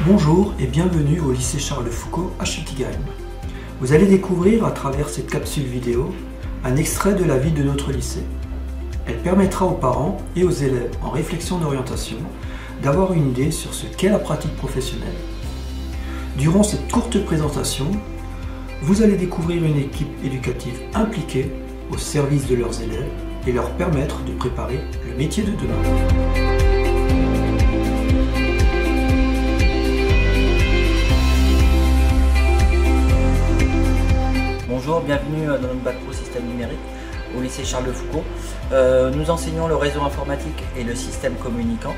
Bonjour et bienvenue au lycée Charles Foucault à Schiltigheim. Vous allez découvrir à travers cette capsule vidéo un extrait de la vie de notre lycée. Elle permettra aux parents et aux élèves en réflexion d'orientation d'avoir une idée sur ce qu'est la pratique professionnelle. Durant cette courte présentation, vous allez découvrir une équipe éducative impliquée au service de leurs élèves et leur permettre de préparer le métier de demain. Bonjour, bienvenue dans notre bac pro système numérique au lycée Charles Foucault. Nous enseignons le réseau informatique et le système communicant.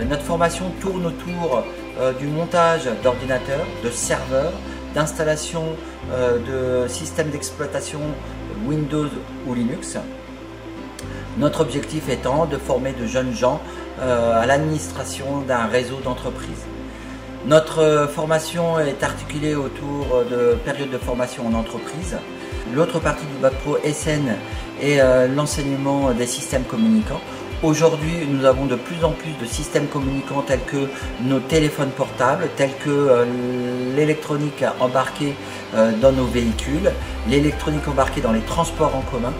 Notre formation tourne autour du montage d'ordinateurs, de serveurs, d'installation de systèmes d'exploitation Windows ou Linux. Notre objectif étant de former de jeunes gens à l'administration d'un réseau d'entreprises. Notre formation est articulée autour de périodes de formation en entreprise. L'autre partie du bac pro SN est l'enseignement des systèmes communicants. Aujourd'hui, nous avons de plus en plus de systèmes communicants tels que nos téléphones portables, tels que l'électronique embarquée dans nos véhicules, l'électronique embarquée dans les transports en commun.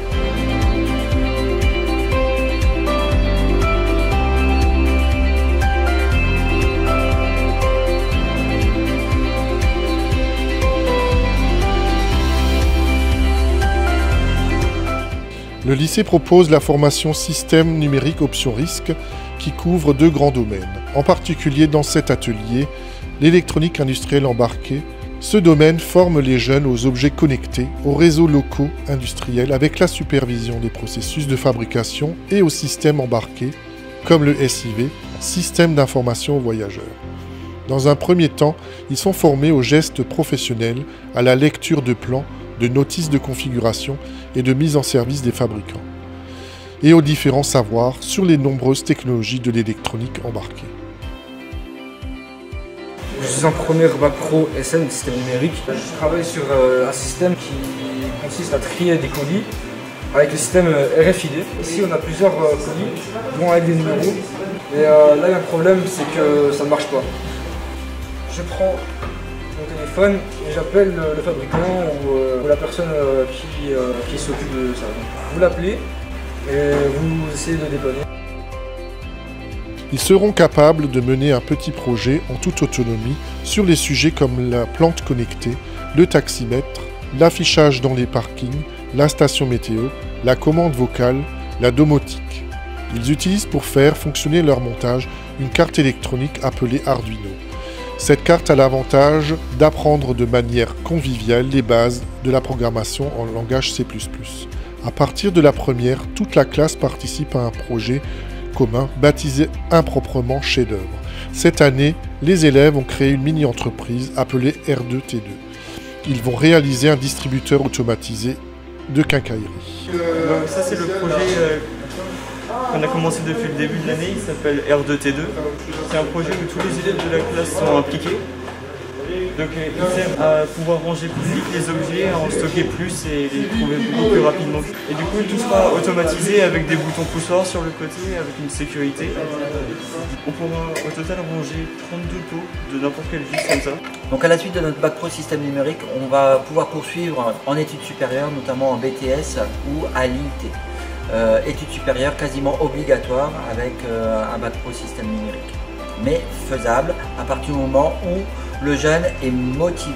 Le lycée propose la formation système numérique option risque qui couvre deux grands domaines. En particulier dans cet atelier, l'électronique industrielle embarquée. Ce domaine forme les jeunes aux objets connectés, aux réseaux locaux industriels avec la supervision des processus de fabrication et aux systèmes embarqués comme le SIV, système d'information aux voyageurs. Dans un premier temps, ils sont formés aux gestes professionnels, à la lecture de plans, de notices de configuration et de mise en service des fabricants, et aux différents savoirs sur les nombreuses technologies de l'électronique embarquée. Je suis en première bac pro SN, système numérique. Je travaille sur un système qui consiste à trier des colis avec le système RFID. Ici on a plusieurs colis, dont avec des numéros, et là il y a un problème, c'est que ça ne marche pas. Je prends mon téléphone et j'appelle le fabricant ou la personne qui s'occupe de ça. Vous l'appelez et vous essayez de dépanner. Ils seront capables de mener un petit projet en toute autonomie sur les sujets comme la plante connectée, le taximètre, l'affichage dans les parkings, la station météo, la commande vocale, la domotique. Ils utilisent pour faire fonctionner leur montage une carte électronique appelée Arduino. Cette carte a l'avantage d'apprendre de manière conviviale les bases de la programmation en langage C++. À partir de la première, toute la classe participe à un projet commun baptisé improprement chef-d'œuvre. Cette année, les élèves ont créé une mini-entreprise appelée R2T2. Ils vont réaliser un distributeur automatisé de quincaillerie. Ça c'est le projet qu'on a commencé depuis le début de l'année, il s'appelle R2T2. C'est un projet où tous les élèves de la classe sont impliqués. Donc ils aiment à pouvoir ranger plus vite les objets, à en stocker plus et les trouver beaucoup plus rapidement. Et du coup tout sera automatisé avec des boutons poussoirs sur le côté, avec une sécurité. On pourra au total ranger 32 pots de n'importe quelle vis comme ça. Donc à la suite de notre bac pro système numérique, on va pouvoir poursuivre en études supérieures, notamment en BTS ou à l'IUT. Études supérieures quasiment obligatoires avec un bac pro système numérique, mais faisable à partir du moment où le jeune est motivé.